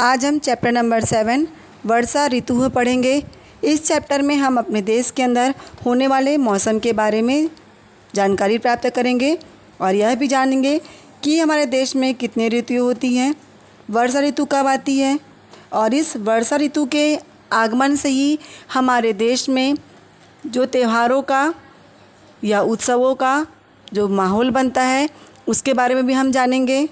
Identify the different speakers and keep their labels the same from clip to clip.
Speaker 1: आज हम chapter number 7 वर्षा ऋतु पढ़ेंगे। इस चैप्टर में हम अपने देश के अंदर होने वाले मौसम के बारे में जानकारी प्राप्त करेंगे और यह भी जानेंगे कि हमारे देश में कितनी ऋतु होती हैं, वर्षा ऋतु कब आती है और इस वर्षा ऋतु के आगमन से ही हमारे देश में जो त्योहारों का या उत्सवों का जो माहौल बनता है उसके बारे में भी हम जानेंगे।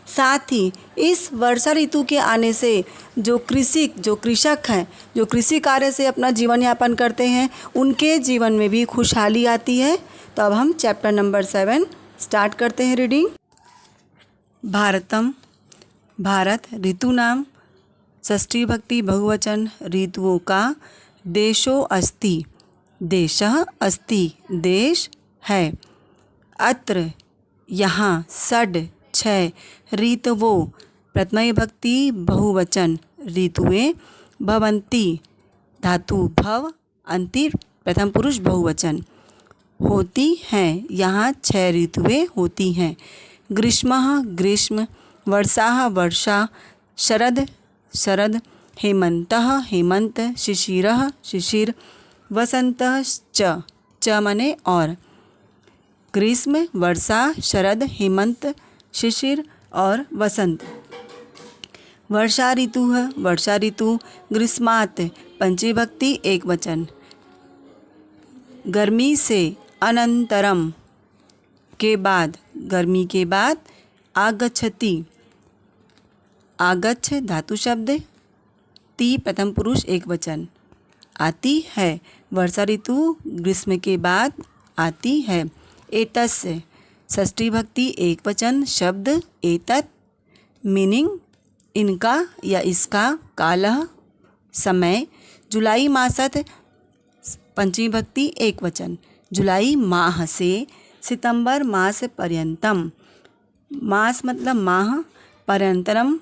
Speaker 1: साथ ही इस वर्षा ऋतु के आने से जो कृषक हैं, जो कृषि कार्य से अपना जीवन यापन करते हैं, उनके जीवन में भी खुशहाली आती है। तो अब हम चैप्टर नंबर 7 स्टार्ट करते हैं रीडिंग। भारतम, भारत ऋतूनाम षष्ठी भक्ति बहुवचन ऋतुओं का देशो अस्ति, देशः अस्ति देश है। अत्र यहाँ षड् 6 ऋतवो प्रथमा विभक्ति बहुवचन ऋतुएं भवन्ति, धातु भव अन्ति प्रथम पुरुष बहुवचन होती हैं। यहाँ 6 ऋतुएं होती हैं। ग्रीष्मः ग्रीष्म, वर्षाः वर्षा, शरद शरद, हेमन्तः हेमंत, शिशिरः शिशिर, वसन्तः च मने और। ग्रीष्म, वर्षा, शरद, हेमंत, शिशिर और वसंत। वर्षा ऋतु है, वर्षा ऋतु ग्रीष्मात् पंचविभक्ति एक वचन। गर्मी से अनंतरम के बाद, गर्मी के बाद। आगच्छति, आगच्छ धातु शब्द, ति प्रथम पुरुष एक वचन, आती है। वर्षा ऋतु ग्रीष्म के बाद आती है। एतस्य षष्ठी भक्ति एक वचन शब्द एतत्, मीनिंग इनका या इसका, कालः समय। जुलाई मासत पंचमी भक्ति एक वचन, जुलाई माह से सितंबर मास पर्यंतम, मास मतलब माह, पर्यंतरम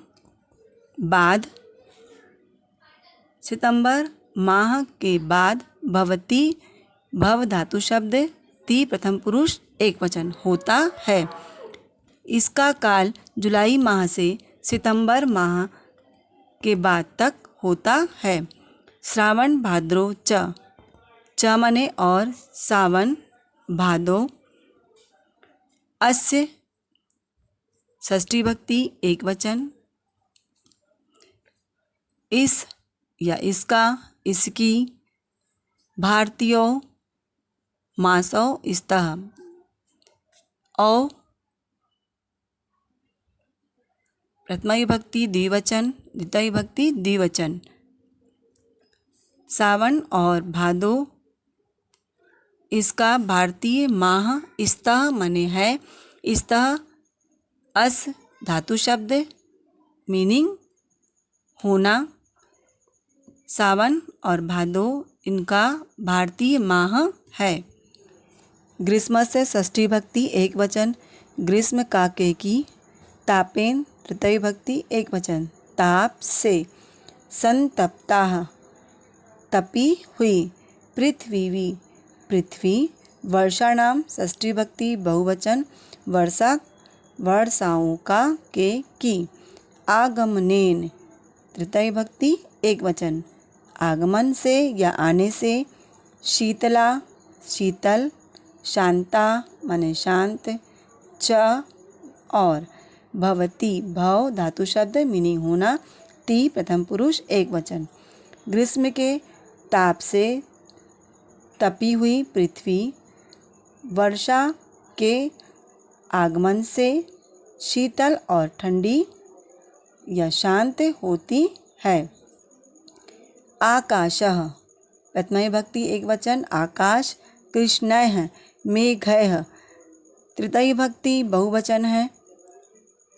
Speaker 1: बाद, सितंबर माह के बाद। भवती भव धातु शब्द, ति प्रथम पुरुष एक वचन होता है। इसका काल जुलाई माह से सितंबर माह के बाद तक होता है। श्रावण भाद्रो च मने और, सावन भादो। अस्य षष्ठी भक्ति एक वचन, इस या इसका, इसकी। भारतीयो मासो स्तः, औ प्रथमा विभक्ति द्विवचन, द्वितीया विभक्ति द्विवचन। सावन और भादो, इसका भारतीय माह, स्तः मने है, स्तः अस धातु शब्द, मीनिंग होना। सावन और भादो इनका भारतीय माह है। ग्रीष्म से षष्ठी भक्ति एक वचन, ग्रीष्म काके की। तापेन तृतीया भक्ति एक वचन, ताप से। संतप्ताः तपी हुई। पृथ्वी पृथ्वी। वर्षाणाम षष्ठी भक्ति बहुवचन, वर्षा वर्षाओं का के की। आगमनेन तृतीया भक्ति एक वचन, आगमन से या आने से। शीतला शीतल, शांता माने शांत, च और। भवती भव धातु शब्द, मीनिंग होना, ति प्रथम पुरुष एक वचन। ग्रीष्म के ताप से तपी हुई पृथ्वी, वर्षा के आगमन से शीतल और ठंडी या शांत होती है। आकाशः प्रथमा विभक्ति एक वचन, आकाश। कृष्णैः मेघैः तृतीया विभक्ति बहुवचन है।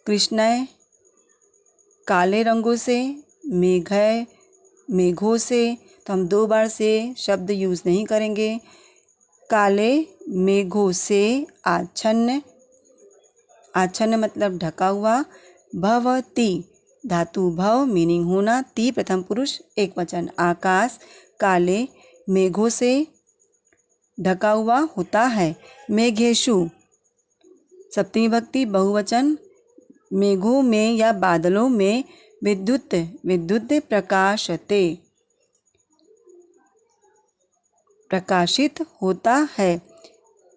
Speaker 1: कृष्णैः काले रंगों से, मेघैः मेघों से। तो हम 2 बार से शब्द यूज़ नहीं करेंगे। काले मेघों से आच्छन्न, आच्छन्न मतलब ढका हुआ। भवती धातु भव, मीनिंग होना, ति प्रथम पुरुष एक वचन। आकाश काले मेघों से ढका हुआ होता है। मेघेषु सप्तमी विभक्ति बहुवचन, मेघों में या बादलों में विद्युत विद्युत प्रकाशते प्रकाशित होता है।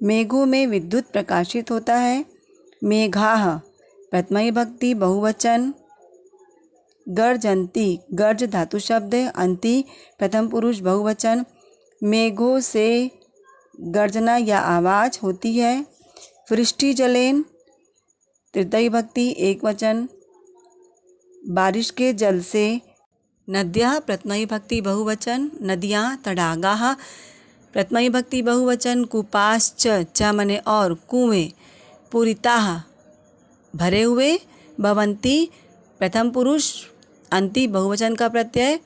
Speaker 1: मेघों में विद्युत प्रकाशित होता है। मेघाः प्रथमा विभक्ति बहुवचन। गर्जन्ति गर्ज धातु शब्द अन्ति प्रथम पुरुष बहुवचन। मेघों से गर्जना या आवाज़ होती है। वृष्टि जलेन तृतीया विभक्ति एक वचन। बारिश के जल से। नद्यः प्रथमा विभक्ति बहुवचन। नदियाँ तडागाः प्रथमा विभक्ति बहुवचन। कूपाश्च च मने और कुएं। पूरिताः भरे हुए। भवन्ति प्रथम पुरुष अन्ति बहुवचन का प्रत्यय।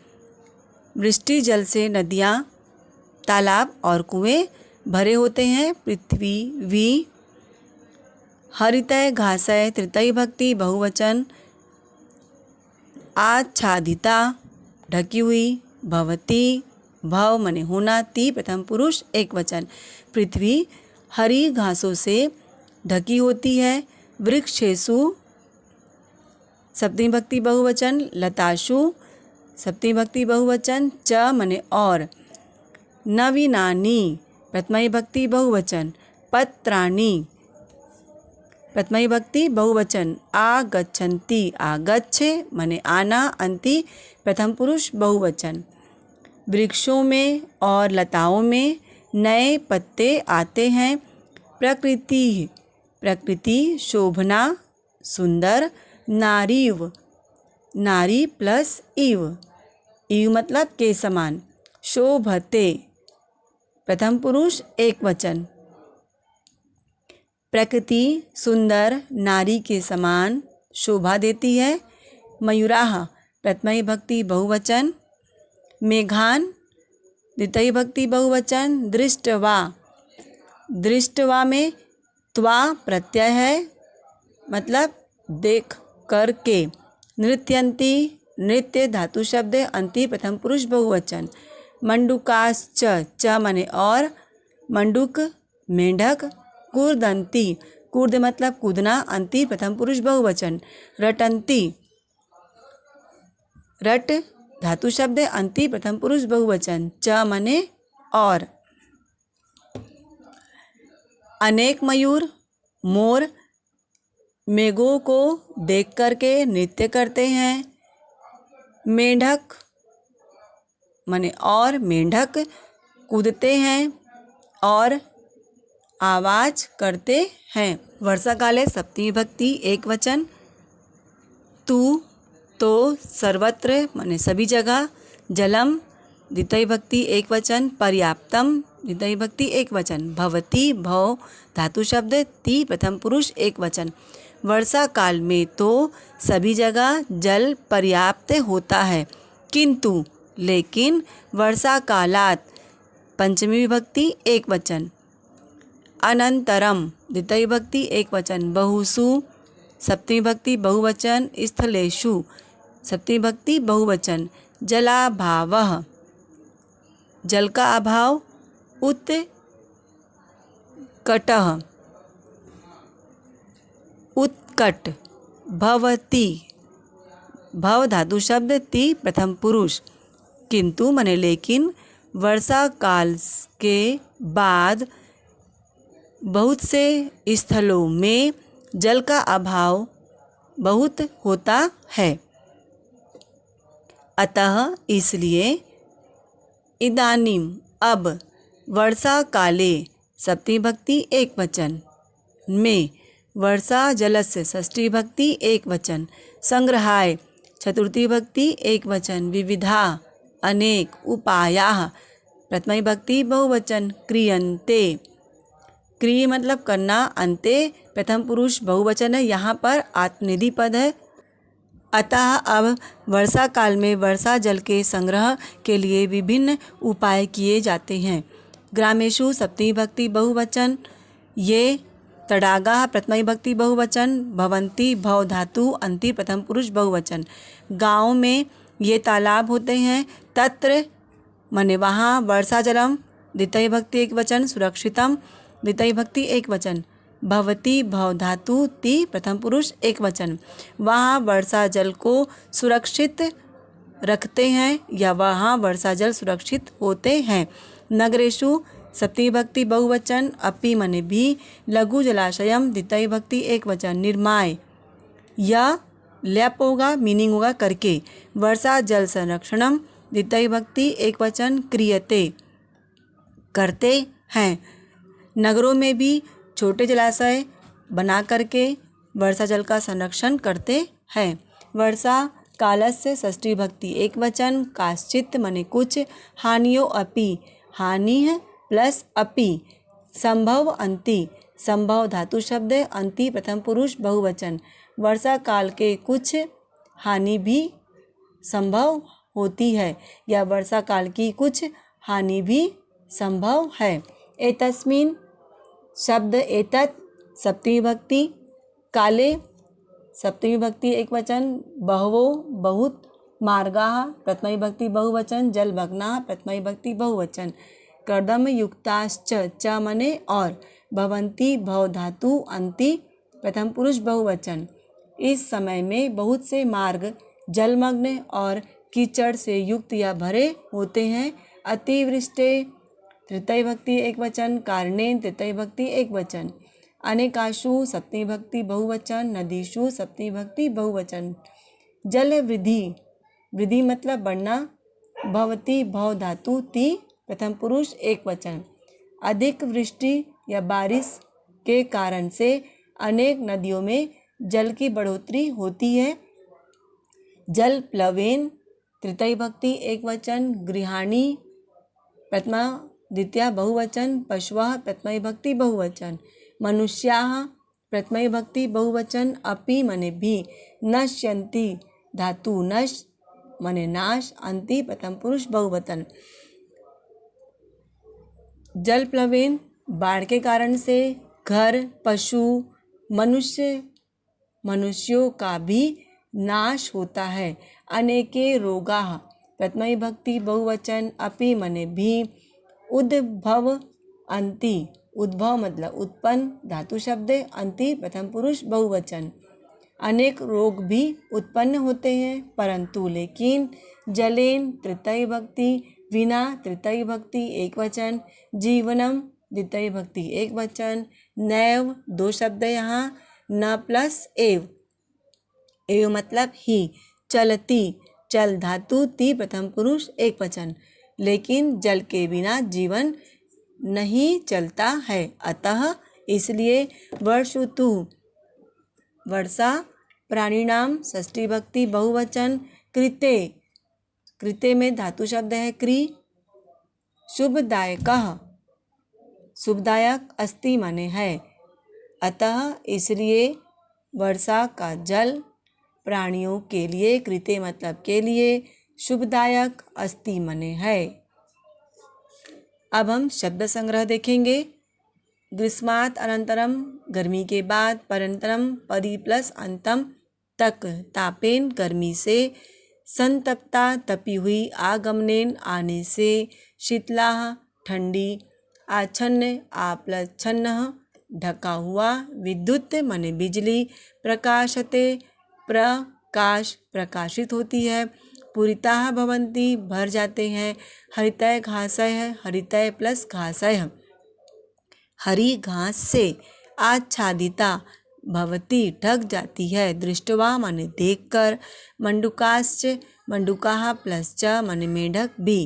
Speaker 1: वृष्टि जल से नदियाँ तालाब और कुएं भरे होते हैं। पृथ्वी वी। हरितय घासय तृतीया विभक्ति बहुवचन। आच्छादिता ढकी हुई। भवती भव मने होना। ती प्रथम पुरुष एक वचन। पृथ्वी हरी घासों से ढकी होती है। वृक्षेषु सप्तमी विभक्ति बहुवचन। लताशु सप्तमी विभक्ति बहुवचन। च मने और। नवीनानि प्रथमा विभक्ति बहुवचन। पत्राणि प्रथमा विभक्ति बहुवचन। आगच्छन्ति आगच्छे मने आना। अन्ति प्रथम पुरुष बहुवचन। वृक्षों में और लताओं में नए पत्ते आते हैं। प्रकृति प्रकृति शोभना सुंदर। नारीव नारी प्लस इव इव मतलब के समान। शोभते प्रथम पुरुष एक वचन। प्रकृति सुंदर नारी के समान शोभा देती है। मयूराः प्रथमा विभक्ति बहुवचन। मेघान द्वितीया विभक्ति बहुवचन। दृष्टवा दृष्टवा में त्वा प्रत्यय है मतलब देख करके। नृत्यन्ति नृत्य धातु शब्द अन्ति प्रथम पुरुष बहुवचन। मंडूकाश्च च मने और। मंडूक मेंढक। कूर्दन्ति कूर्द मतलब कूदना। अन्ति प्रथम पुरुष बहुवचन। रटन्ति रट धातु शब्द अन्ति प्रथम पुरुष बहुवचन। च मने और। अनेक मयूर मोर मेघों को देख करके नृत्य करते हैं। मेंढक मने और मेंढक कूदते हैं और आवाज करते हैं। वर्षा काले सप्तमी विभक्ति एक वचन। तू तो सर्वत्र माने सभी जगह। जलम द्वितीया विभक्ति एक वचन। पर्याप्तम द्वितीया विभक्ति एक वचन। भवती भव धातु शब्द। ती प्रथम पुरुष एक वचन। वर्षा काल में तो सभी जगह जल पर्याप्त होता है किंतु लेकिन वर्षा कालात पंचमी विभक्ति एक वचन। अनंतरम द्वितीया विभक्ति एक वचन। बहुषु सप्तमी विभक्ति बहुवचन। स्थलेषु सप्तमी विभक्ति बहुवचन। जलाभावः जल का अभाव। उत्कटः उत्कट। भवति भव धातु शब्द। ति प्रथम पुरुष। किंतु मने लेकिन वर्षा काल के बाद बहुत से स्थलों में जल का अभाव बहुत होता है। अतः इसलिए इदानीम अब वर्षा काले सप्तमी विभक्ति एक वचन में वर्षा जलस्य षष्ठी विभक्ति एक वचन। संग्रहाय चतुर्थी विभक्ति एक वचन। विविधा अनेक। उपायाः प्रथमा विभक्ति बहुवचन। क्रियन्ते क्रिय मतलब करना। अन्ते प्रथम पुरुष बहुवचन है। यहाँ पर आत्मनिधि पद है। अतः अब वर्षा काल में वर्षा जल के संग्रह के लिए विभिन्न उपाय किए जाते हैं। ग्रामेषु सप्तमी विभक्ति बहुवचन। ये तडागाः प्रथमा विभक्ति बहुवचन। भवन्ति भव धातु अन्ति प्रथम पुरुष बहुवचन। गाँव में ये तालाब होते हैं। तत्र मने वहाँ। वर्षा जलम द्वितीया विभक्ति एक वचन। सुरक्षितम द्वितीया विभक्ति एक वचन। भवती भव धातु ती प्रथम पुरुष एक वचन। वहाँ वर्षा जल को सुरक्षित रखते हैं या वहाँ वर्षा जल सुरक्षित होते हैं। नगरेषु सप्तमी विभक्ति बहुवचन अपि मने भी। लघु जलाशयम द्वितीय विभक्ति एक वचन। निर्माय या लैप होगा, मीनिंग होगा करके। वर्षा जल संरक्षणम द्वितीय विभक्ति एक वचन क्रियते करते हैं। नगरों में भी छोटे जलाशय बना करके वर्षा जल का संरक्षण करते हैं। वर्षा कालस्य षष्ठी विभक्ति एक वचन। काश्चित मने कुछ। हानियो अपि हानि है प्लस अपि। संभव अंति संभव धातु शब्द अंति प्रथम पुरुष बहुवचन। वर्षा काल के कुछ हानि भी संभव होती है या वर्षा काल की कुछ हानि भी संभव है। एतस्मिन् शब्द एतत् सप्तमी विभक्ति। काले सप्तमी विभक्ति एक वचन। बहवो बहुत। मार्गाः प्रथमा विभक्ति बहुवचन। जलमग्नाः प्रथमा विभक्ति बहुवचन। कर्दम युक्ताश्च च मने और। भवन्ति भव धातु अंति प्रथम पुरुष बहुवचन। इस समय में बहुत से मार्ग जलमग्न और कीचड़ से युक्त या भरे होते हैं। अतिवृष्टि तृतीय विभक्ति एक वचन। कारणेन तृतीय विभक्ति एक वचन। अनेकाशु सप्तमी विभक्ति बहुवचन। नदीषु सप्तमी विभक्ति बहुवचन। जल वृद्धि वृद्धि मतलब बढ़ना। भवति भव धातु ती प्रथम पुरुष एक वचन। अधिक वृष्टि या बारिश के कारण से अनेक नदियों में जल की बढ़ोतरी होती है। जल प्लवेन तृतीय विभक्ति एक वचन। गृहाणी प्रथमा द्वितीया बहुवचन। पशवः प्रथमा विभक्ति बहुवचन। मनुष्याः प्रथमा विभक्ति बहुवचन। अपि मने भी। नश्यन्ति धातु नश मने नाश। अंति प्रथम पुरुष बहुवचन। जल प्लवेन बाढ़ के कारण से घर पशु मनुष्यों का भी नाश होता है। अनेके रोगाः प्रथमा विभक्ति बहुवचन। अपि मने भी। उद्भव अंति उद्भव मतलब उत्पन्न धातु शब्द अंति प्रथम पुरुष बहुवचन। अनेक रोग भी उत्पन्न होते हैं परंतु लेकिन। जलेन तृतीय विभक्ति। विना तृतीय विभक्ति एक वचन। जीवनम द्वितीय विभक्ति एक वचन। नैव दो शब्द यहाँ। न प्लस एव एव मतलब ही। चलती चल धातु ती प्रथम पुरुष एक वचन। लेकिन जल के बिना जीवन नहीं चलता है अतः इसलिए वर्षुतु वर्षा प्राणिनाम षष्ठी विभक्ति बहुवचन। कृते कृते में धातु शब्द है क्री। शुभदायकः शुभदायक अस्ति माने है अतः इसलिए वर्षा का जल प्राणियों के लिए कृते मतलब के लिए शुभदायक अस्ति माने है। अब हम शब्द संग्रह देखेंगे। ग्रीष्मात् अनंतरम गर्मी के बाद। परंतरम परि प्लस अंतम तक। तापेन गर्मी से। संतप्ता तपी हुई। आगमनेन आने से। शीतलाः ठंडी। आच्छन्न आ प्लस छन्नः ढका हुआ। विद्युत माने बिजली। प्रकाशते प्रकाश प्रकाशित होती है। पूरिताः भवन्ति भर जाते हैं। हरितः घासयः हरितः प्लस घासयः हरी घास से। आच्छादिता भवती ढक जाती है। दृष्टवा माने देखकर। मंडूकाश्च मंडूकाः प्लस च माने मेढक भी।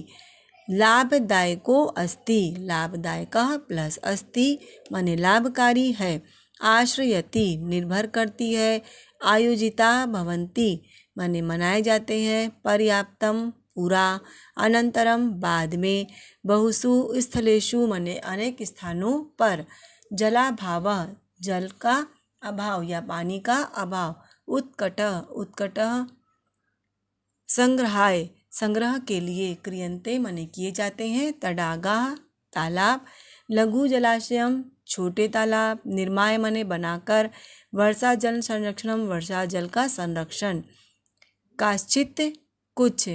Speaker 1: लाभदायको अस्ति लाभदायकः प्लस अस्ति माने लाभकारी है। आश्रयति निर्भर करती है। आयोजिता भवन्ति माने मनाए जाते हैं। पर्याप्तम पूरा। अनंतरम बाद में। बहुषु स्थलेषु माने अनेक स्थानों पर। जलाभावः जल का अभाव या पानी का अभाव। उत्कटः उत्कटः संग्रहाय संग्रह के लिए। क्रियन्ते माने किए जाते हैं। तडागाः तालाब। लघु जलाशयम छोटे तालाब। निर्माय माने बनाकर। वर्षा जल संरक्षणम वर्षा जल का संरक्षण। काश्चित कुछ।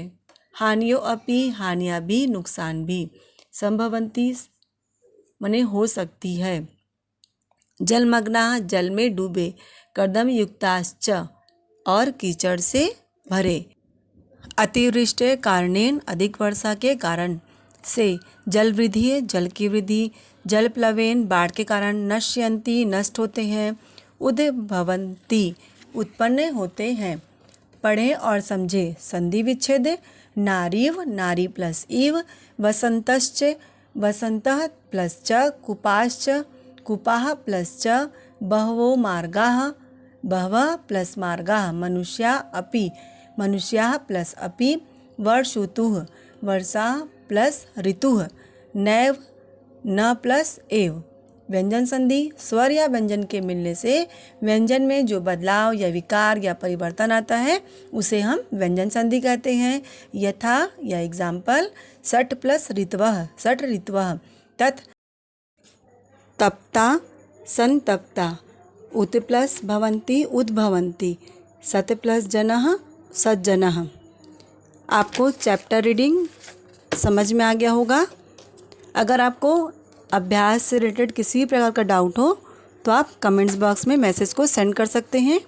Speaker 1: हानियो अपि हानियाँ भी नुकसान भी। संभवन्ति माने हो सकती है। जलमग्नाः जल में डूबे, कर्दमयुक्ताश्च और कीचड़ से भरे। अतिवृष्टि कारणेन अधिक वर्षा के कारण से, जलवृद्धि जल की वृद्धि, जलप्लवेन बाढ़ के कारण, नश्यन्ति नष्ट होते हैं, उद्भवन्ति उत्पन्न होते हैं। पढ़ें और समझें संधि विच्छेद। नारीव नारी प्लस इव, वसंतश्च वसंतः प्लस च, कुपाश्च कुपाः प्लस च, बहवो मार्गाः बहवः प्लस मार्गाः, मनुष्या अपि मनुष्याः प्लस अपि, वर्षऋतुः वर्षा प्लस ऋतुः, नैव न प्लस एव। व्यंजन संधि स्वर या व्यंजन के मिलने से व्यंजन में जो बदलाव या विकार या परिवर्तन आता है उसे हम व्यंजन संधि कहते हैं। यथा या एग्जाम्पल, सट प्लस ऋतवः सट ऋतवः, तत् तप्ता संतप्ता, उत प्लस भवन्ति उद्भवन्ति, सत प्लस जनः सज्जनः। आपको चैप्टर रीडिंग समझ में आ गया होगा। अगर आपको अभ्यास से रिलेटेड किसी प्रकार का डाउट हो तो आप कमेंट्स बॉक्स में मैसेज को सेंड कर सकते हैं।